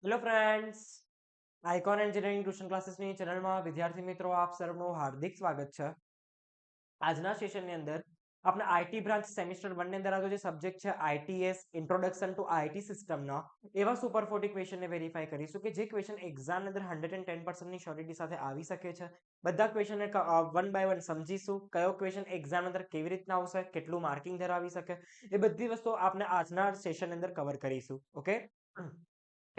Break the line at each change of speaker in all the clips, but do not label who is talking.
Hello friends, Icon engineering tuition ક્લાસીસની ચેનલમાં વિદ્યાર્થી મિત્રો આપ સર્વનું હાર્દિક સ્વાગત છે. આજના સેશનની અંદર આપણે આઈટી બ્રાન્ચ સેમિસ્ટર 1 ની અંદર આવતો જે સબ્જેક્ટ છે આઈટીએસ ઇન્ટ્રોડક્શન ટુ આઈટી સિસ્ટમનો એવા સુપર 40 ક્વેશ્ચનને વેરીફાઈ કરીશું કે જે ક્વેશ્ચન એક્ઝામ અંદર 110% ની શ્યોરિટી સાથે આવી શકે છે. બધા ક્વેશ્ચનને વન બાય વન સમજીશું. કયો ક્વેશ્ચન એક્ઝામ અંદર કેવી રીતના આવશે, કેટલું માર્કિંગ ધરાવી શકે, એ બધી વસ્તુઓ આપણે આજના સેશન અંદર કવર કરીશું. ઓકે,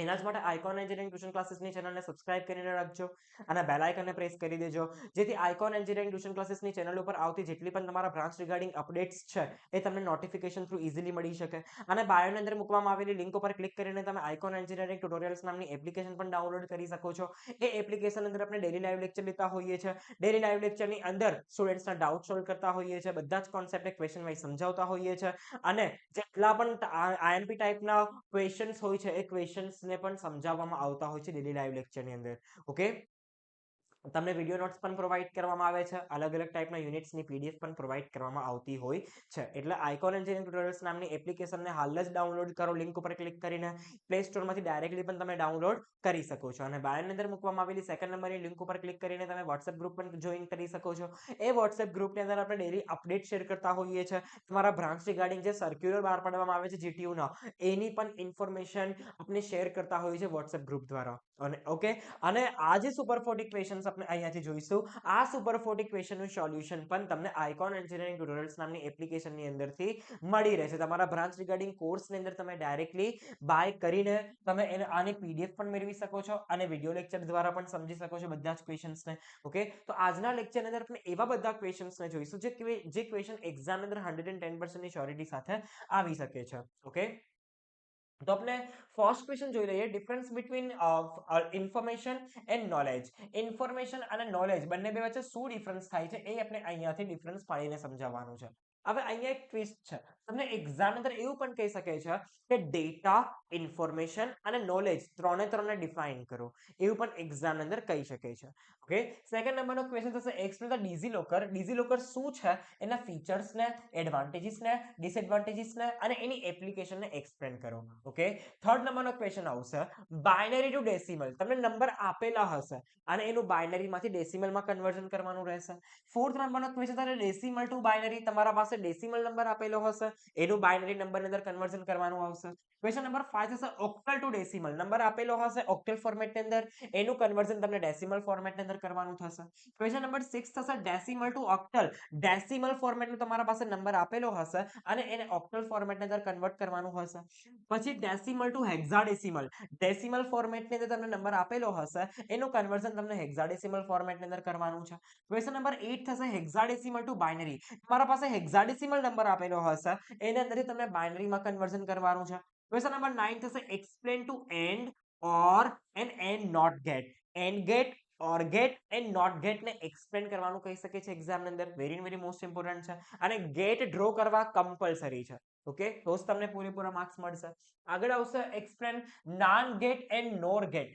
એના જ માટે આઇકોન એન્જિનિયરિંગ ટ્યુશન ક્લાસીસની ચેનલને સબસ્ક્રાઇબ કરીને રાખજો અને બેલ આઇકનને પ્રેસ કરી દેજો, જેથી આઇકોન એન્જિનિયરિંગ ટ્યુશન ક્લાસીસની ચેનલ ઉપર આવતી જેટલી પણ તમારા બ્રાન્ચ રિગાર્ડિંગ અપડેટ્સ છે એ તમને નોટિફિકેશન થ્રુ ઇઝીલી મળી શકે. અને બાયોની અંદર મૂકવામાં આવેલી લિંક ઉપર ક્લિક કરીને તમે આઇકોન એન્જિનિયરિંગ ટ્યુટોરિયલ્સ નામની એપ્લિકેશન પણ ડાઉનલોડ કરી શકો છો. એ એપ્લિકેશન અંદર આપણે ડેલી લાઈવ લેક્ચર લેતા હોઈએ છીએ. ડેલી લાઈવ લેક્ચરની અંદર સ્ટુડન્ટ્સના ડાઉટ સોલ્વ કરતા હોઈએ છીએ. બધા જ કોન્સેપ્ટ ક્વેશ્ચન વાઇઝ સમજાવતા હોઈએ છીએ અને જેટલા પણ આઈએમપી ટાઈપના ક્વેશ્ચન્સ હોય છે એ ક્વેશ્ચન્સને પણ સમજાવવામાં આવતા હોય છે ડેલી લાઈવ લેક્ચરની અંદર. ઓકે, તમને વિડિયો નોટ્સ પણ પ્રોવાઈડ કરવામાં આવે છે. અલગ અલગ ટાઈપના યુનિટ્સની પીડીએફ પણ પ્રોવાઈડ કરવામાં આવતી હોય છે. એટલે આઇકોન એન્જિનિયરિંગ ટ્યુટોરિયલ્સ નામની એપ્લિકેશનને હાલ જ ડાઉનલોડ કરો. લિંક ઉપર ક્લિક કરીને પ્લે સ્ટોરમાંથી ડાયરેક્ટલી પણ તમે ડાઉનલોડ કરી શકો છો. અને બાયોની અંદર મૂકવામાં આવેલી સેકન્ડ નંબરની લિંક ઉપર ક્લિક કરીને તમે વોટ્સએપ ગ્રુપ પણ જોઈન કરી શકો છો. એ વોટ્સએપ ગ્રુપની અંદર આપણે ડેલી અપડેટ શેર કરતા હોઈએ છીએ. તમારા બ્રાન્ચ રિગાર્ડિંગ જે સર્ક્યુલર બહાર પાડવામાં આવે છે જીટીયુનો, એની પણ ઇન્ફોર્મેશન આપણે શેર કરતા હોઈએ છીએ વોટ્સએપ ગ્રુપ દ્વારા. અને ઓકે, અને આ જે સુપર 40 ક્વેશ્ચન્સ આપણે અહીંયાથી જોઈશું, આ સુપર 40 ક્વેશ્ચનનું સોલ્યુશન પણ તમને આઇકોન એન્જિનિયરિંગ ટ્યુટોરિયલ્સ નામની એપ્લિકેશનની અંદરથી મળી રહેશે. તમારા બ્રાન્ચ રિગાર્ડિંગ કોર્સની અંદર તમે ડાયરેક્ટલી બાય કરીને તમે આની પીડીએફ પણ મેળવી શકો છો અને વિડિયો લેક્ચર દ્વારા પણ સમજી શકો છો બધા જ ક્વેશ્ચન્સને. ઓકે, તો આજના લેક્ચરની અંદર આપણે એવા બધા ક્વેશ્ચન્સને જોઈશું જે ક્વેશ્ચન એક્ઝામ અંદર 110% ની શ્યોરિટી સાથે આવી શકે છે. ઓકે, તો આપણે ફર્સ્ટ ક્વેશ્ચન જોઈ લઈએ. Difference between information and knowledge. Information અને નોલેજ બંને બે વચ્ચે શું ડિફરન્સ થાય છે એ આપણે અહીંયાથી ડિફરન્સ પાડીને સમજાવવાનું છે. હવે અહીંયા એક ટ્વિસ્ટ છે. તમને એક્ઝામ અંદર એવું પણ કહી શકે છે કે ડેટા, ઇન્ફોર્મેશન અને નોલેજ ત્રણે ડિફાઇન કરો, એવું પણ એક્ઝામ અંદર કહી શકે છે. ઓકે, સેકન્ડ નંબરનો ક્વેશ્ચન થશે એક્સપ્લેન ધ ડિજીલોકર. ડિજીલોકર શું છે, એના ફીચર્સને, એડવાન્ટેજીસને, ડિસએડવાન્ટેજીસને અને એની એપ્લિકેશનને એક્સપ્લેન કરો. ઓકે, થર્ડ નંબરનો ક્વેશ્ચન આવશે બાઇનરી ટુ ડેસિમલ. તમને નંબર આપેલા હશે અને એનું બાઇનરીમાંથી ડેસિમલમાં કન્વર્ઝન કરવાનું રહેશે. ફોર્થ નંબરનો ક્વેશ્ચન થશે ડેસિમલ ટુ બાઇનરી. તમારા પાસે ડેસિમલ નંબર આપેલો હશે, એનું બાઇનરી નંબરની અંદર કન્વર્ઝન કરવાનું આવશે. ક્વેશ્ચન નંબર 5 થશે ઓક્ટલ ટુ ડેસિમલ. નંબર આપેલો હશે ઓક્ટલ ફોર્મેટની અંદર, એનું કન્વર્ઝન તમને ડેસિમલ ફોર્મેટની અંદર કરવાનું થશે. ક્વેશ્ચન નંબર 6 થશે ડેસિમલ ટુ ઓક્ટલ. ડેસિમલ ફોર્મેટનો તમારા પાસે નંબર આપેલો હશે અને એને ઓક્ટલ ફોર્મેટની અંદર કન્વર્ટ કરવાનું હશે. પછી ડેસિમલ ટુ હેક્સાડેસિમલ. ડેસિમલ ફોર્મેટની અંદર તમને નંબર આપેલો હશે, એનું કન્વર્ઝન તમને હેક્સાડેસિમલ ફોર્મેટની અંદર કરવાનું છે. ક્વેશ્ચન નંબર 8 થશે હેક્સાડેસિમલ ટુ બાઇનરી. તમારા પાસે હેક્સાડેસિમલ નંબર આપેલો હશે, એની અંદરથી તમને બાઇનરીમાં કન્વર્ઝન કરવાનું છે. ક્વેશ્ચન નંબર 9 થશે explain to and or and not gate. And gate, or gate and not gate ને એક્સપ્લેન કરવાનું કહી શકે છે એક્ઝામ ની અંદર. વેરી મોસ્ટ ઇમ્પોર્ટન્ટ છે અને ગેટ ડ્રો કરવા કમ્પલસરી છે. ઓકે, તો જ તમને પૂરેપૂરા માર્ક્સ મળશે. આગળ આવશે explain NAND gate and NOR gate.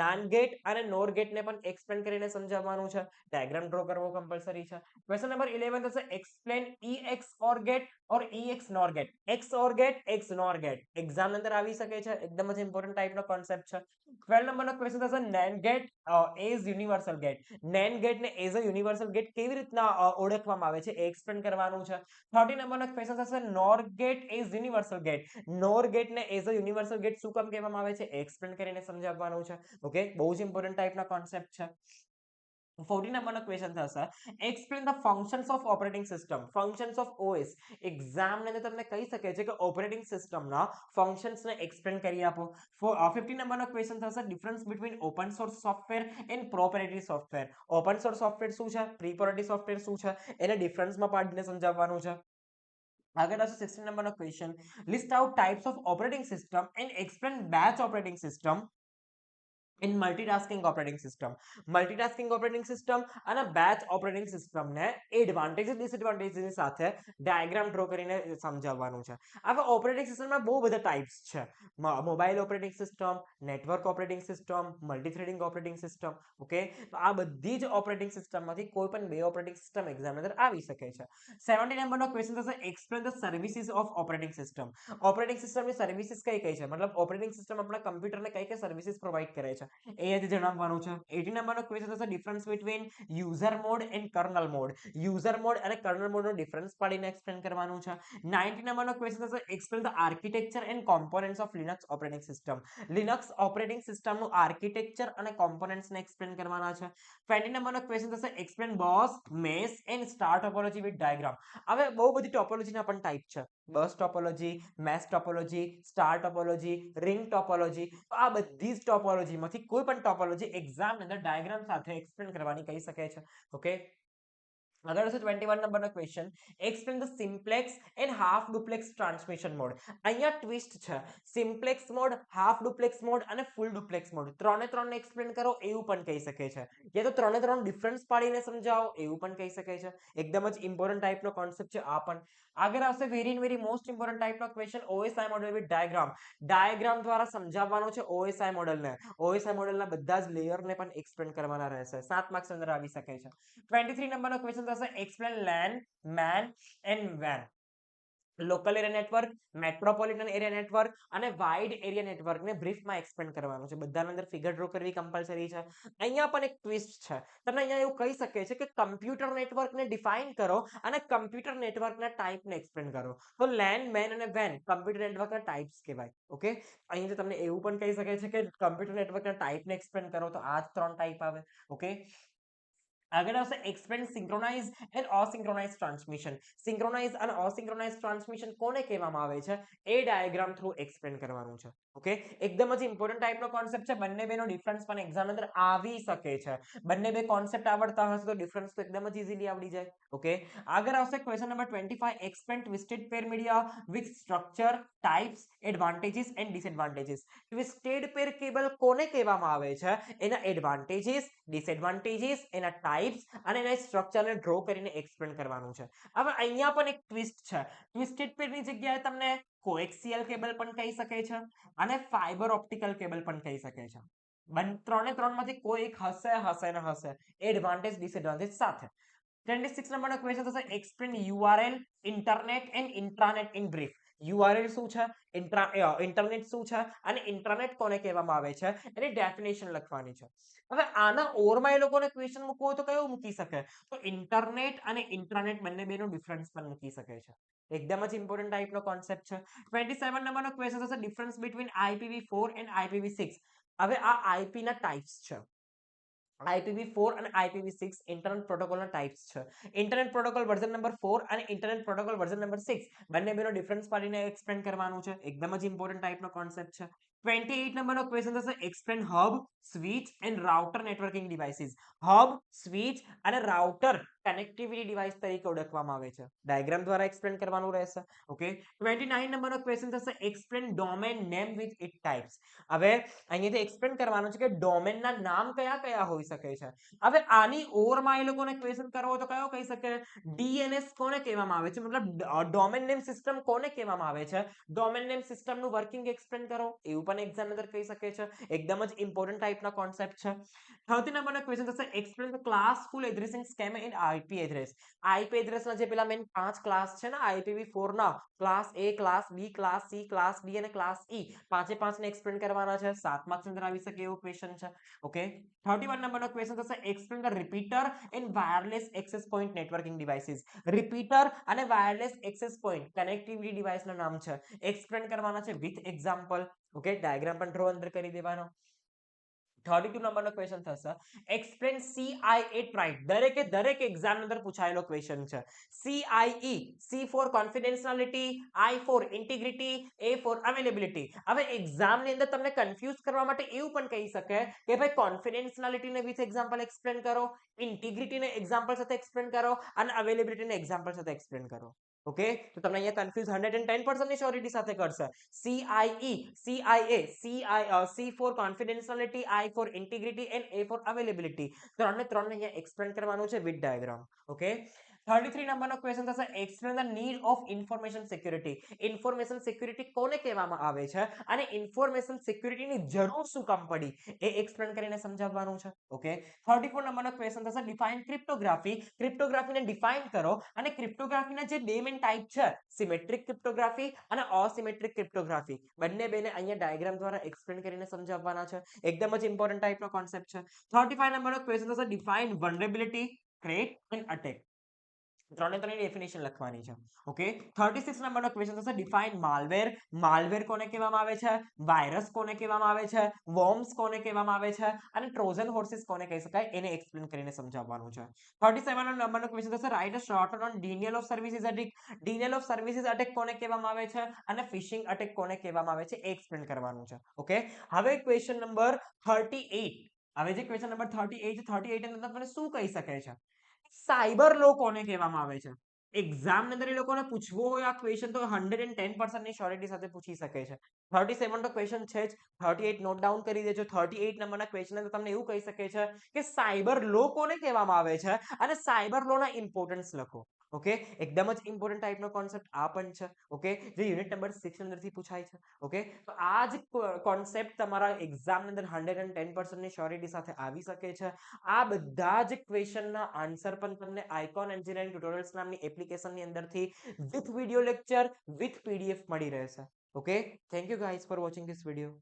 NAND gate અને નોર ગેટ ને પણ એક્સપ્લેન કરીને સમજાવવાનું છે. ડાયાગ્રામ ડ્રો કરવો કમ્પલસરી છે. ક્વેશ્ચન નંબર 11 થશે explain EX OR gate or EX NOR gate. X OR gate, X NOR gate exam અંદર આવી શકે છે. એકદમ જ ઇમ્પોર્ટન્ટ ટાઈપનો કોન્સેપ્ટ છે. 12 નંબરનો ક્વેશ્ચન થશે NAND gate as universal gate. NAND gate ને એઝ અ યુનિવર્સલ ગેટ કેવી રીતના ઓળખવામાં આવે છે એ એક્સપ્લેન કરવાનું છે. 30 નંબરનો ક્વેશ્ચન થશે NOR gate as universal gate. NOR gate ને એઝ અ યુનિવર્સલ ગેટ શું કામ કહેવામાં આવે છે એ એક્સપ્લેન કરીને સમજાવવાનું છે. ઓકે, બહુ જ ઇમ્પોર્ટન્ટ ટાઈપના કોન્સેપ્ટ છે. 14 નંબરનો ક્વેશ્ચન થશે explain the functions of operating system. Functions of OS. Exam ને તમને કહી શકે છે કે ઓપરેટિંગ સિસ્ટમના ફંક્શન્સને એક્સપ્લેન કરી આપો. 15 નંબરનો ક્વેશ્ચન થશે difference between open source software and proprietary software. Open source software શું છે, પ્રોપ્રાઇટરી સોફ્ટવેર શું છે, એને ડિફરન્સમાં પાડીને સમજાવવાનું છે. આગળ આવશે 16 નંબરનો question list out types of operating system and explain batch operating system. In multitasking operating system અને બેચ ઓપરેટિંગ સિસ્ટમને એડવાન્ટેજીસ ડિસએડવાન્ટેજીસ સાથે ડાયાગ્રામ ડ્રો કરીને સમજાવવાનું છે. હવે ઓપરેટિંગ સિસ્ટમમાં બહુ બધા ટાઈપ્સ છે. Mobile operating system, network operating system, multithreading operating system. Okay, તો આ બધી જ ઓપરેટિંગ સિસ્ટમમાંથી કોઈ પણ બે ઓપરેટિંગ સિસ્ટમ એક્ઝામ અંદર આવી શકે છે. 70 નંબરનો ક્વેશ્ચન થશે explain the services of operating system. Operating સિસ્ટમની સર્વિસીસ કઈ કઈ છે, મતલબ ઓપરેટિંગ સિસ્ટમ આપણા કમ્પ્યુટરને કઈ કઈ સર્વિસીસ પ્રોવાઈડ કરે છે એ અહીંયાથી જણાવવાનું છે. 80 નંબરનો ક્વેશ્ચન થશે difference between user mode and kernel mode. User mode અને કર્નલ મોડનો ડિફરન્સ પાડીને એક્સપ્લેન કરવાનું છે. 90 નંબરનો ક્વેશ્ચન થશે explain the architecture and components of Linux operating system. Linux operating સિસ્ટમનું આર્કિટેક્ચર અને કોમ્પોનન્ટ્સને એક્સપ્લેન કરવાના છે. 20 નંબરનો ક્વેશ્ચન થશે explain bus, mesh and star topology with diagram. હવે બહુ બધી ટોપોલોજીના પણ ટાઈપ છે. Bus topology, mesh topology, star topology, ring topology. તો આ બધી જ ટોપોલોજીમાંથી કોઈ પણ ટોપોલોજી એક્ઝામ અંદર ડાયાગ્રામ સાથે એક્સપ્લેન કરવાની કહી શકે છે. ઓકે, આગળ છે 21 નંબરનો question explain the simplex and half duplex transmission mode. અહીંયા ટ્વિસ્ટ છે. Simplex mode, half duplex mode અને ફૂલ ડુપ્લેક્સ મોડ ત્રણે ત્રણને એક્સપ્લેન કરો એવું પણ કહી શકે છે. યા તો ત્રણે ત્રણ ડિફરન્સ પાડીને સમજાવો એવું પણ કહી શકે છે. એકદમ જ ઇમ્પોર્ટન્ટ ટાઈપનો કોન્સેપ્ટ છે આ પણ. આગળ આવશે વેરી મોસ્ટ ઇમ્પોર્ટન્ટ ટાઈપનો question OSI model with diagram. Diagram દ્વારા સમજાવવાનો છે ઓએસઆઈ મોડેલને. ઓએસઆઈ મોડેલના બધા જ લેયરને પણ એક્સપ્લેન કરવાના રહેશે. 7 માર્ક્સ અંદર આવી શકે છે. 23 નંબરનો ક્વેશ્ચન થશે એક્સપ્લેન લેન, મેન એન્ડ વેન. Local area network, metropolitan area network અને વાઇડ એરિયા નેટવર્કને બ્રીફમાં એક્સપ્લેન કરવાનું છે. બધાની અંદર ફિગર ડ્રો કરવી કમ્પલસરી છે. અહીંયા પણ એક ટ્વિસ્ટ છે. તમને અહીંયા એવું કહી શકે છે કે કમ્પ્યુટર નેટવર્કને ડિફાઇન કરો અને કમ્પ્યુટર નેટવર્કના ટાઈપને એક્સપ્લેન કરો. તો લેન, મેન અને વેન કમ્પ્યુટર નેટવર્કના ટાઈપ્સ કહેવાય. ઓકે, અહીંથી તમને એવું પણ કહી શકે છે કે કમ્પ્યુટર નેટવર્કના ટાઈપને એક્સપ્લેન કરો તો આ જ 3 ટાઈપ આવે. ઓકે, આગળ આવશે explain synchronise and asynchronise transmission. Synchronise અને અસિંક્રોનાઇઝ ટ્રાન્સમિશન કોને કહેવામાં આવે છે એ ડાયાગ્રામ થ્રુ એક્સપ્લેન કરવાનું છે. ઓકે, એકદમ જ ઇમ્પોર્ટન્ટ ટાઈપનો કોન્સેપ્ટ છે. બંને બેનો ડિફરન્સ પણ એક્ઝામ અંદર આવી શકે છે. બંને બે કોન્સેપ્ટ આવડતા હશે તો ડિફરન્સ તો એકદમ જ ઇઝીલી આવડી જાય. ઓકે, આગળ આવશે question number 25 explain twisted pair media with structure, types, advantages and disadvantages. Twisted pair cable કોને કહેવામાં આવે છે, એના એડવાન્ટેજીસ, ડિસએડવાન્ટેજીસ, એના ટાઇપ્સ અને એના સ્ટ્રક્ચરને ડ્રો કરીને એક્સપ્લેન કરવાનું છે. હવે અહીંયા પણ એક ટ્વિસ્ટ છે. ટ્વિસ્ટેડ પેરની જગ્યાએ તમને કોએક્સિયલ કેબલ પણ કહી શકે છે અને ફાઇબર ઓપ્ટિકલ કેબલ પણ કહી શકે છે. ત્રણે ત્રણમાંથી કોઈ એક હશે ને હશે એડવાન્ટેજ ડિસએડવાન્ટેજ સાથે. 26 નંબરનો ક્વેશ્ચન થશે explain URL, internet and intranet in brief. URL શું છે, ઇન્ટરનેટ શું છે અને ઇન્ટરનેટ કોને કહેવામાં આવે છે એની ડેફિનેશન લખવાની છે. હવે આના ઓવરમાં એ લોકોને ક્વેશ્ચન મૂકવો હોય તો કયો મૂકી શકે, તો ઇન્ટરનેટ અને ઇન્ટ્રાનેટ બંને બેનો ડિફરન્સ પણ મૂકી શકે છે. એકદમ જ ઇમ્પોર્ટન્ટ ટાઈપનો કોન્સેપ્ટ છે. 27 નંબરનો ક્વેશ્ચન થશે difference between IPv4 and IPv6. હવે આ આઈપી ના ટાઈપ્સ છે. IPv4 અને IPv6 ઇન્ટરનેટ પ્રોટોકોલના ટાઈપ્સ છે. ઇન્ટરનેટ પ્રોટોકોલ વર્ઝન નંબર 4 અને ઇન્ટરનેટ પ્રોટોકોલ વર્ઝન નંબર 6 બંને બેનો ડિફરન્સ પાડીને એક્સપ્લેન કરવાનું છે. એકદમ જ ઇમ્પોર્ટન્ટ ટાઈપનો કોન્સેપ્ટ છે. 28 નંબરનો ક્વેશ્ચન થશે explain hub, switch and router networking devices. Hub, switch અને રાઉટર કનેક્ટિવિટી ડિવાઇસ તરીકે ઓળખવામાં આવે છે. ડાયાગ્રામ દ્વારા એક્સપ્લેન કરવાનું રહેશે. ઓકે, 29 નંબરનો ક્વેશ્ચન થશે explain domain name with it types. હવે અહીંયાથી એક્સપ્લેન કરવાનું છે કે ડોમેનના નામ કયા કયા હોઈ શકે છે. હવે આની ઓવરમાં એ લોકોને ક્વેશ્ચન કરવો તો કયો કહી શકે, ડીએનએસ કોને કહેવામાં આવે છે, મતલબ ડોમેન નેમ સિસ્ટમ કોને કહેવામાં આવે છે, ડોમેન નેમ સિસ્ટમનું વર્કિંગ એક્સપ્લેન કરો એવું પણ એક્ઝામ અંદર કહી શકે છે. એકદમ જ ઇમ્પોર્ટન્ટ ટાઈપના કોન્સેપ્ટ છે. 30 નંબરનો ક્વેશ્ચન થશે explain the classful addressing scheme in IP address. IP એડ્રેસના જે પેલા મેન 5 ક્લાસ છે ને IPv4 ના, class A, class B, class C, class D અને ક્લાસ E, પાંચે પાંચને એક્સપ્લેન કરવાના છે. 7 માર્ક્સ અંદર આવી શકે એવો ક્વેશ્ચન છે. ઓકે, 31 નંબરનો ક્વેશ્ચન થશે explain the repeater and wireless access point networking devices. Repeater અને વાયરલેસ એક્સેસ પોઈન્ટ કનેક્ટિવિટી ડિવાઇસના નામ છે. એક્સપ્લેન કરવાના છે વિથ એક્ઝામ્પલ. ઓકે, ડાયાગ્રામ પણ ડ્રો અંદર કરી દેવાનો. 32 નંબરનો ક્વેશ્ચન થશે એક્સપ્લેન CIE ટ્રાઇટ. દરેક એક્ઝામ અંદર પૂછાયેલો ક્વેશ્ચન છે. CIE, C for confidentiality, I for integrity, A for availability. હવે એક્ઝામની અંદર તમને કન્ફ્યુઝ કરવા માટે એવું પણ કહી શકે કે ભાઈ કોન્ફિડેન્શિયાલિટીને વિથ એક્ઝામ્પલ એક્સપ્લેન કરો, ઇન્ટિગ્રિટીને એક્ઝામ્પલ સાથે એક્સપ્લેન કરો અને અવેલેબિલિટીને એક્ઝામ્પલ સાથે એક્સપ્લેન કરો. ઓકે, તો તમને અહીંયા કન્ફ્યુઝ 110% ની શ્યોરિટી સાથે કરશે. C for confidentiality, I for integrity and A for availability. ત્રણે અહીંયા એક્સપ્લેન કરવાનું છે વિથ ડાયાગ્રામ. ઓકે, 33 નંબરનો ક્વેશ્ચન થશે explain the need of information security. Information security કોને કહેવામાં આવે છે અને ઇન્ફોર્મેશન સિક્યુરિટીની જરૂર શું કામ પડી એ એક્સપ્લેન કરીને સમજાવવાનું છે. ઓકે, 34 નંબરનો ક્વેશ્ચન થશે ડિફાઇન ક્રિપ્ટોગ્રાફી. ક્રિપ્ટોગ્રાફીને ડિફાઇન કરો અને ક્રિપ્ટોગ્રાફીના જે બે મેઇન ટાઈપ છે સિમેટ્રિક ક્રિપ્ટોગ્રાફી અને અસિમેટ્રિક ક્રિપ્ટોગ્રાફી, બેને અહીંયા ડાયાગ્રામ દ્વારા એક્સપ્લેન કરીને સમજાવવાના છે. એકદમ જ ઇમ્પોર્ટન્ટ ટાઈપનો કોન્સેપ્ટ છે. 35 નંબરનો ક્વેશ્ચન થશે ડિફાઇન વલ્નરેબિલિટી, થ્રેટ એન્ડ અટેક. ત્રણે ડેફિનેશન લખવાની છે. ઓકે, 36 નંબરનો ક્વેશ્ચન થશે ડિફાઇન માલવેર. માલવેર કોને કહેવામાં આવે છે, વાયરસ કોને કહેવામાં આવે છે, વોર્મ્સ કોને કહેવામાં આવે છે અને ટ્રોજન હોર્સિસ કોને કહી શકાય એને એક્સપ્લેન કરીને સમજાવવાનું છે. 37 નંબરનો ક્વેશ્ચન થશે write a short on denial of services attack. Denial of services attack કોને કહેવામાં આવે છે અને ફિશિંગ અટેક કોને કહેવામાં આવે છે એ એક્સપ્લેન કરવાનું છે. ઓકે, હવે ક્વેશ્ચન નંબર 38. હવે જે ક્વેશ્ચન નંબર 38 ની અંદર તમને શું કહી શકે છે, સાયબર લો કોને કહેવામાં આવે છે. એક્ઝામ ની અંદર એ લોકોને પૂછવો હોય આ ક્વેશ્ચન તો 110% ની શ્યોરિટી સાથે પૂછી શકે છે. 37 તો ક્વેશ્ચન છે જ, 38 નોટ ડાઉન કરી દેજો. 38 નંબરના ક્વેશ્ચન અંદર તમને એવું કહી શકે છે કે સાયબર લો કોને કહેવામાં આવે છે અને સાયબર લો ના ઇમ્પોર્ટન્સ લખો. ઓકે, એકદમ જ ઇમ્પોર્ટન્ટ ટાઈપનો કોન્સેપ્ટ આ પણ છે. ઓકે, જે યુનિટ નંબર 6 અંદરથી પૂછાય છે. ઓકે, તો આ જ કોન્સેપ્ટ તમારા એક્ઝામ ની અંદર 110% ની શ્યોરિટી સાથે આવી શકે છે. આ બધા જ ક્વેશ્ચનના આન્સર પણ તમને આઇકોન એન્જિનિયરિંગ ટ્યુટોરિયલ્સ નામની એપ્લિકેશનની અંદરથી with video lecture with PDF મળી રહેશે. Okay, thank you guys for watching this video.